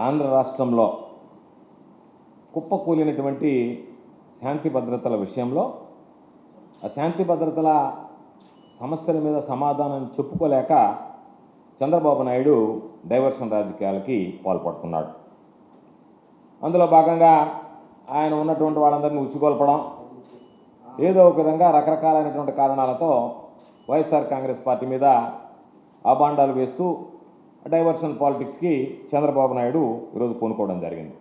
ఆంధ్ర రాష్ట్రంలో కుప్పకూలినటువంటి శాంతి భద్రతల విషయంలో ఆ శాంతి భద్రతల సమస్యల మీద సమాధానం చెప్పుకోలేక చంద్రబాబు నాయుడు డైవర్షన్ రాజకీయాలకి పాల్పడుతున్నాడు. అందులో భాగంగా ఆయన ఉన్నటువంటి వాళ్ళందరినీ ఉచ్చుకొల్పడం, ఏదో ఒక విధంగా రకరకాలైనటువంటి కారణాలతో వైఎస్ఆర్ కాంగ్రెస్ పార్టీ మీద అబాండాలు వేస్తూ డైవర్షన్ పాలిటిక్స్కి చంద్రబాబు నాయుడు ఈరోజు పూనుకోవడం జరిగింది.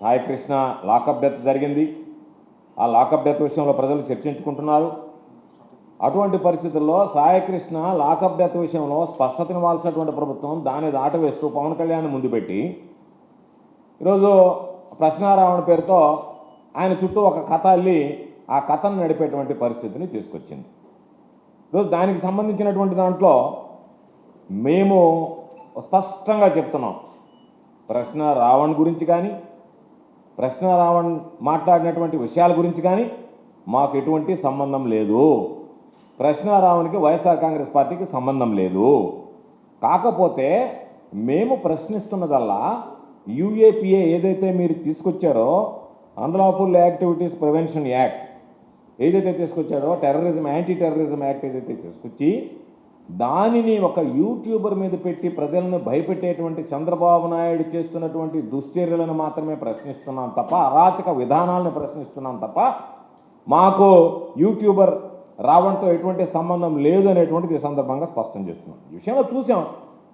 సాయికృష్ణ లాకప్ డెత్ జరిగింది. ఆ లాకప్ డెత్ విషయంలో ప్రజలు చర్చించుకుంటున్నారు. అటువంటి పరిస్థితుల్లో సాయికృష్ణ లాకప్ డెత్ విషయంలో స్పష్టతనివ్వాల్సినటువంటి ప్రభుత్వం దాన్ని దాటవేస్తూ పవన్ కళ్యాణ్ ముందు పెట్టి ఈరోజు ప్రశ్నారావణ పేరుతో ఆయన చుట్టూ ఒక కథ అల్లి ఆ కథను నడిపేటువంటి పరిస్థితిని తీసుకొచ్చింది. ఈరోజు దానికి సంబంధించినటువంటి దాంట్లో మేము స్పష్టంగా చెప్తున్నాం, ప్రశ్నారావణ్ గురించి కానీ ప్రశ్నారావణ్ మాట్లాడినటువంటి విషయాల గురించి కానీ మాకు ఎటువంటి సంబంధం లేదు. ప్రశ్నారావణ్కి వైఎస్ఆర్ కాంగ్రెస్ పార్టీకి సంబంధం లేదు. కాకపోతే మేము ప్రశ్నిస్తున్నదల్లా యూఏపీఏ ఏదైతే మీరు తీసుకొచ్చారో అన్లాఫుల్ యాక్టివిటీస్ ప్రివెన్షన్ యాక్ట్ ఏదైతే తీసుకొచ్చారో, టెర్రరిజం యాంటీ టెర్రరిజం యాక్ట్ ఏదైతే తీసుకొచ్చి దానిని ఒక యూట్యూబర్ మీద పెట్టి ప్రజలను భయపెట్టేటువంటి చంద్రబాబు నాయుడు చేస్తున్నటువంటి దుశ్చర్యలను మాత్రమే ప్రశ్నిస్తున్నాం తప్ప, అరాచక విధానాలను ప్రశ్నిస్తున్నాం తప్ప మాకు యూట్యూబర్ రావణ్తో ఎటువంటి సంబంధం లేదు అనేటువంటిది ఈ సందర్భంగా స్పష్టం చేస్తున్నాం. ఈ విషయంలో చూసాం,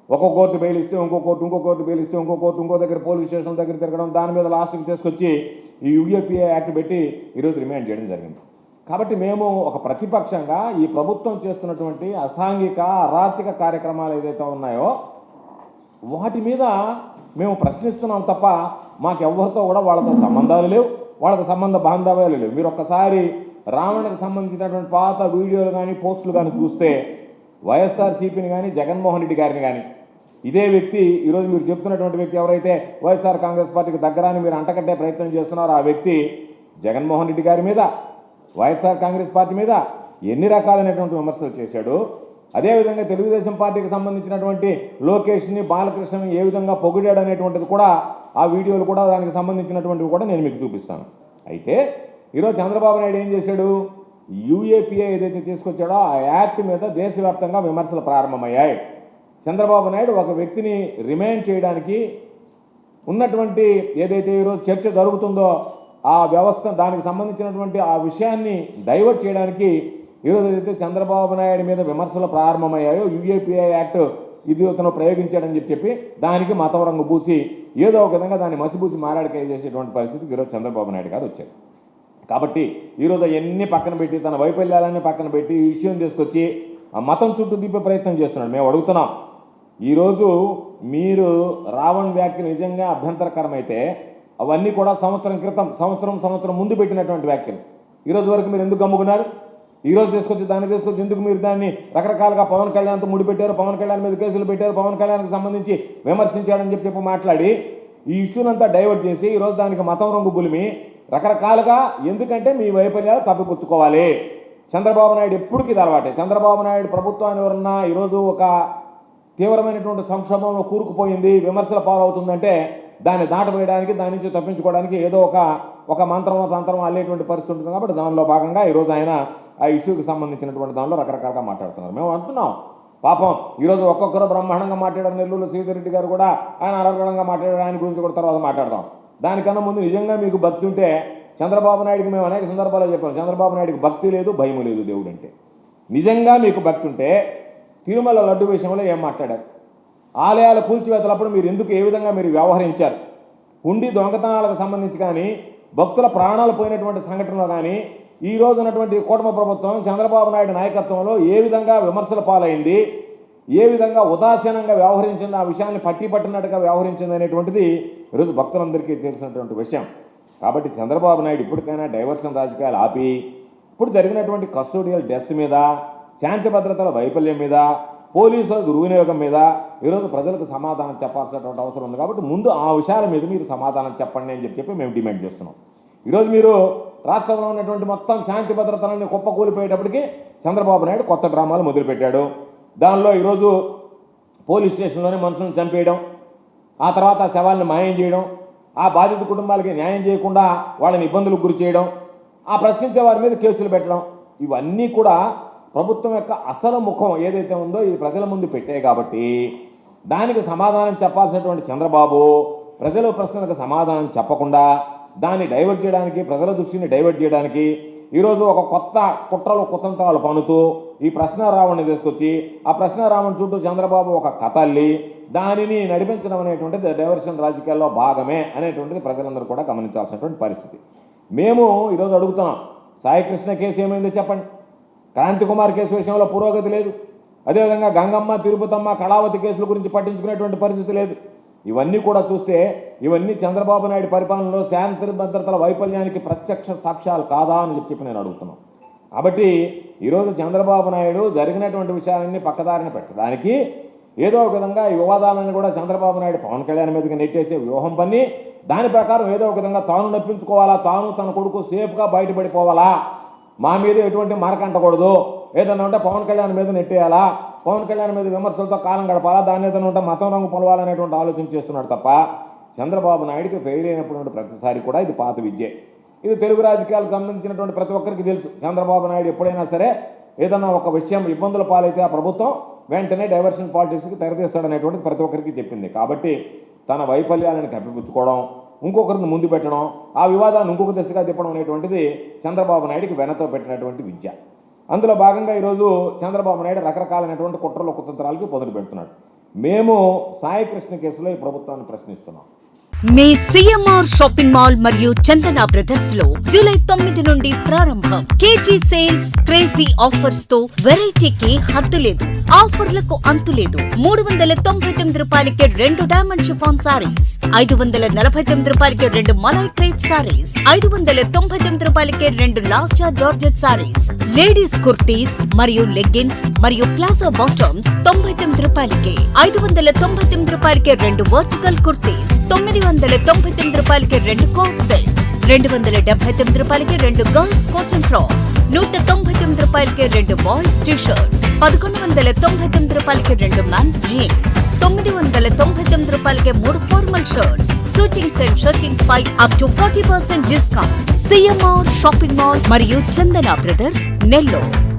ఒక కోర్టు బెయిల్ ఇస్తే ఇంకో కోర్టు బెయిల్ ఇస్తే ఇంకో కోర్టు ఇంకో దగ్గర పోలీస్ స్టేషన్ దగ్గర తిరగడం, దాని మీద లాస్ట్కి తీసుకొచ్చి ఈ యూఏపీఏ యాక్ట్ పెట్టి ఈరోజు రిమాండ్ చేయడం జరిగింది. కాబట్టి మేము ఒక ప్రతిపక్షంగా ఈ ప్రభుత్వం చేస్తున్నటువంటి అసాంఘిక అరాచక కార్యక్రమాలు ఏదైతే ఉన్నాయో వాటి మీద మేము ప్రశ్నిస్తున్నాం తప్ప మాకెవ్వరితో కూడా వాళ్ళతో సంబంధాలు లేవు, వాళ్ళకి సంబంధ బాంధవ్యాలు లేవు. మీరు ఒక్కసారి రావణ్కి సంబంధించినటువంటి పాత వీడియోలు కానీ పోస్టులు కానీ చూస్తే వైఎస్ఆర్సీపీని కానీ జగన్మోహన్ రెడ్డి గారిని కానీ ఇదే వ్యక్తి ఈరోజు మీరు చెప్తున్నటువంటి వ్యక్తి ఎవరైతే వైఎస్ఆర్ కాంగ్రెస్ పార్టీకి దగ్గరాని మీరు అంటకట్టే ప్రయత్నం చేస్తున్నారో ఆ వ్యక్తి జగన్మోహన్ రెడ్డి గారి మీద వైఎస్ఆర్ కాంగ్రెస్ పార్టీ మీద ఎన్ని రకాలైనటువంటి విమర్శలు చేశాడు. అదేవిధంగా తెలుగుదేశం పార్టీకి సంబంధించినటువంటి లోకేష్ని బాలకృష్ణని ఏ విధంగా పొగిడాడు అనేటువంటిది కూడా ఆ వీడియోలు కూడా దానికి సంబంధించినటువంటివి కూడా నేను మీకు చూపిస్తాను. అయితే ఈరోజు చంద్రబాబు నాయుడు ఏం చేశాడు, యూఏపీఏ ఏదైతే తీసుకొచ్చాడో ఆ యాక్ట్ మీద దేశవ్యాప్తంగా విమర్శలు ప్రారంభమయ్యాయి. చంద్రబాబు నాయుడు ఒక వ్యక్తిని రిమాండ్ చేయడానికి ఉన్నటువంటి ఏదైతే ఈరోజు చర్చ జరుగుతుందో ఆ వ్యవస్థ దానికి సంబంధించినటువంటి ఆ విషయాన్ని డైవర్ట్ చేయడానికి ఈరోజు ఏదైతే చంద్రబాబు నాయుడు మీద విమర్శలు ప్రారంభమయ్యాయో యూఏపీఏ యాక్ట్ ఇది అతను ప్రయోగించాడని చెప్పి దానికి మతం రంగు పూసి ఏదో ఒక విధంగా దాన్ని మసిపూసి మారాడికాయ చేసేటువంటి పరిస్థితికి ఈరోజు చంద్రబాబు నాయుడు గారు వచ్చారు. కాబట్టి ఈరోజు అవన్నీ పక్కన పెట్టి తన వైఫల్యాలన్నీ పక్కన పెట్టి ఈ విషయం తీసుకొచ్చి ఆ మతం చుట్టూ దింపే ప్రయత్నం చేస్తున్నాడు. మేము అడుగుతున్నాం, ఈరోజు మీరు రావణ్ వ్యాఖ్యలు నిజంగా అభ్యంతరకరమైతే అవన్నీ కూడా సంవత్సరం క్రితం సంవత్సరం ముందు పెట్టినటువంటి వ్యాఖ్యలు. ఈరోజు వరకు మీరు ఎందుకు గమ్ముకున్నారు? ఈరోజు దాన్ని తీసుకొచ్చి ఎందుకు మీరు దాన్ని రకరకాలుగా పవన్ కళ్యాణ్తో ముడిపెట్టారు, పవన్ కళ్యాణ్ మీద కేసులు పెట్టారు, పవన్ కళ్యాణ్కి సంబంధించి విమర్శించాడని చెప్పి మాట్లాడి ఈ ఇష్యూనంతా డైవర్ట్ చేసి ఈరోజు దానికి మతం రంగు బులిమి రకరకాలుగా, ఎందుకంటే మీ వైఫల్యాలు కప్పిపుచ్చుకోవాలి. చంద్రబాబు నాయుడు ఎప్పటికీ అలవాటే. చంద్రబాబు నాయుడు ప్రభుత్వాన్ని ఎవరన్నా ఈరోజు ఒక తీవ్రమైనటువంటి సంక్షోభంలో కూరుకుపోయింది, విమర్శల పాలవుతుందంటే దాన్ని దాటవేయడానికి, దాని నుంచి తప్పించుకోవడానికి ఏదో ఒక తంత్రం అల్లేటువంటి పరిస్థితి ఉంటుంది. కాబట్టి దానిలో భాగంగా ఈరోజు ఆయన ఆ ఇష్యూకి సంబంధించినటువంటి దానిలో రకరకాలుగా మాట్లాడుతున్నారు. మేము అంటున్నాం, పాపం ఈరోజు ఒక్కొక్కరు బ్రహ్మాండంగా మాట్లాడారు. నెల్లూరు శ్రీధర్ రెడ్డి గారు కూడా ఆయన అరగడంగా మాట్లాడారు. ఆయన గురించి కూడా తర్వాత మాట్లాడదాం. దానికన్నా ముందు నిజంగా మీకు భక్తి ఉంటే చంద్రబాబు నాయుడికి మేము అనేక సందర్భాల్లో చెప్పాం, చంద్రబాబు నాయుడికి భక్తి లేదు, భయం లేదు దేవుడు అంటే. నిజంగా మీకు భక్తి ఉంటే తిరుమల లడ్డు విషయంలో ఏం మాట్లాడారు? ఆలయాల కూల్చివేతలప్పుడు మీరు ఎందుకు ఏ విధంగా మీరు వ్యవహరించారు? హుండీ దొంగతనాలకు సంబంధించి కానీ భక్తుల ప్రాణాలు పోయినటువంటి సంఘటనలో కానీ ఈ రోజు ఉన్నటువంటి కూటమి ప్రభుత్వం చంద్రబాబు నాయుడు నాయకత్వంలో ఏ విధంగా విమర్శల పాలైంది, ఏ విధంగా ఉదాసీనంగా వ్యవహరించింది, ఆ విషయాన్ని పట్టినట్టుగా వ్యవహరించింది అనేటువంటిది ఈరోజు భక్తులందరికీ తెలిసినటువంటి విషయం. కాబట్టి చంద్రబాబు నాయుడు ఇప్పటికైనా డైవర్షన్ రాజకీయాలు ఆపి ఇప్పుడు జరిగినటువంటి కస్టోడియల్ డెత్స్ మీద, శాంతి భద్రతల వైఫల్యం మీద, పోలీసుల దుర్వినియోగం మీద ఈరోజు ప్రజలకు సమాధానం చెప్పాల్సినటువంటి అవసరం ఉంది. కాబట్టి ముందు ఆ విషయాల మీద మీరు సమాధానం చెప్పండి అని చెప్పి మేము డిమాండ్ చేస్తున్నాం. ఈరోజు మీరు రాష్ట్రంలో ఉన్నటువంటి మొత్తం శాంతి భద్రతలని కుప్పకూలిపోయేటప్పటికి చంద్రబాబు నాయుడు కొత్త డ్రామాలు మొదలుపెట్టాడు. దానిలో ఈరోజు పోలీస్ స్టేషన్లోనే మనుషులను చంపేయడం, ఆ తర్వాత ఆ శవాలను మాయం చేయడం, ఆ బాధిత కుటుంబాలకి న్యాయం చేయకుండా వాళ్ళని ఇబ్బందులకు గురి చేయడం, ఆ ప్రశ్నించే వారి మీద కేసులు పెట్టడం, ఇవన్నీ కూడా ప్రభుత్వం యొక్క అసలు ముఖం ఏదైతే ఉందో ఇది ప్రజల ముందు పెట్టాయి. కాబట్టి దానికి సమాధానం చెప్పాల్సినటువంటి చంద్రబాబు ప్రజల ప్రశ్నలకు సమాధానం చెప్పకుండా దాన్ని డైవర్ట్ చేయడానికి, ప్రజల దృష్టిని డైవర్ట్ చేయడానికి ఈరోజు ఒక కొత్త కుట్రలు కుతంత్రాలు పనుతూ ఈ ప్రశ్నారావుని తీసుకొచ్చి ఆ ప్రశ్నారావుని చుట్టూ చంద్రబాబు ఒక కథ అల్లి దానిని నడిపించడం అనేటువంటిది డైవర్షన్ రాజకీయాల్లో భాగమే అనేటువంటిది ప్రజలందరూ కూడా గమనించాల్సినటువంటి పరిస్థితి. మేము ఈరోజు అడుగుతున్నాం, సాయికృష్ణ కేసు ఏమైందో చెప్పండి. క్రాంతి కుమార్ కేసు విషయంలో పురోగతి లేదు. అదేవిధంగా గంగమ్మ, తిరుపతమ్మ, కళావతి కేసుల గురించి పట్టించుకునేటువంటి పరిస్థితి లేదు. ఇవన్నీ కూడా చూస్తే ఇవన్నీ చంద్రబాబు నాయుడు పరిపాలనలో శాంతి భద్రతల వైఫల్యానికి ప్రత్యక్ష సాక్ష్యాలు కాదా అని చెప్పి నేను అడుగుతున్నాను. కాబట్టి ఈరోజు చంద్రబాబు నాయుడు జరిగినటువంటి విషయాలన్నీ పక్కదారిన పెట్టడానికి ఏదో ఒక విధంగా ఈ వివాదాలను కూడా చంద్రబాబు నాయుడు పవన్ కళ్యాణ్ మీదకి నెట్టేసే వ్యూహం పన్ని దాని ప్రకారం ఏదో ఒక విధంగా తాను నప్పించుకోవాలా, తాను తన కొడుకు సేఫ్గా బయటపడిపోవాలా, మా మీద ఎటువంటి మరకంటకూడదు, ఏదన్నా ఉంటే పవన్ కళ్యాణ్ మీద నెట్టేయాలా, పవన్ కళ్యాణ్ మీద విమర్శలతో కాలం గడపాలా, దాన్ని ఏదైనా ఉంటే మతం రంగు పొలవాలనేటువంటి ఆలోచన చేస్తున్నాడు తప్ప చంద్రబాబు నాయుడికి ఫెయిల్ అయినటువంటి ప్రతిసారి కూడా ఇది పాత విద్యే. ఇది తెలుగు రాజకీయాలకు సంబంధించినటువంటి ప్రతి ఒక్కరికి తెలుసు. చంద్రబాబు నాయుడు ఎప్పుడైనా సరే ఏదన్నా ఒక విషయం ఇబ్బందుల పాలైతే ఆ ప్రభుత్వం వెంటనే డైవర్షన్ పాలిటిక్స్కి తెరతీస్తాడనేటువంటిది ప్రతి ఒక్కరికి చెప్పింది. కాబట్టి తన వైఫల్యాలను కప్పిపుచ్చుకోవడం, ఇంకొకరిని ముందు పెట్టడం, ఆ వివాదాన్ని ఇంకొక దిశగా తిప్పడం అనేటువంటిది చంద్రబాబు నాయుడికి వెనతో పెట్టినటువంటి విద్య. అందులో భాగంగా ఈరోజు చంద్రబాబు నాయుడు రకరకాలైనటువంటి కుట్రలు కుతంత్రాలకి పొదలు పెడుతున్నాడు. మేము సాయికృష్ణ కేసులో ఈ ప్రభుత్వాన్ని ప్రశ్నిస్తున్నాం. మీ సిఎంఆర్ షాపింగ్ మాల్ మరియు చందన బ్రదర్స్ లో జూలై 9 నుండి ప్రారంభం. కేజీ సేల్స్, క్రేజీ ఆఫర్స్ తో వెరైటీకి హద్దు లేదు, ఆఫర్లకు అంతు లేదు. 399 రూపాయలకి 2 డైమండ్ షిఫాన్ సారీస్, 549 రూపాయలకి 2 మలై క్రేప్ సారీస్, 599 రూపాయలకి 2 లాస్టా జార్జెట్ సారీస్, లేడీస్ కుర్తీస్ మరియు లెగ్గిన్స్ మరియు ప్లాజో బాటమ్స్ 99 రూపాయలకి, 599 రూపాయలకి 2 వర్టికల్ కుర్తీస్, 999 రూపాయలకి 2 కోట్ సెట్స్, 279 రూపాయలకి 2 గర్ల్స్ కాటన్ ఫ్రాక్స్, 199 రూపాయలకి 2 బాయ్స్ టీ షర్ట్స్, 1199 రూపాయలకి 2 మెన్స్ జీన్స్, 999 రూపాయలకి 3 formal shirts, shootings and shirtings పై up to 40% discount. CMR shopping mall మరియు చందన బ్రదర్స్, నెల్లూరు.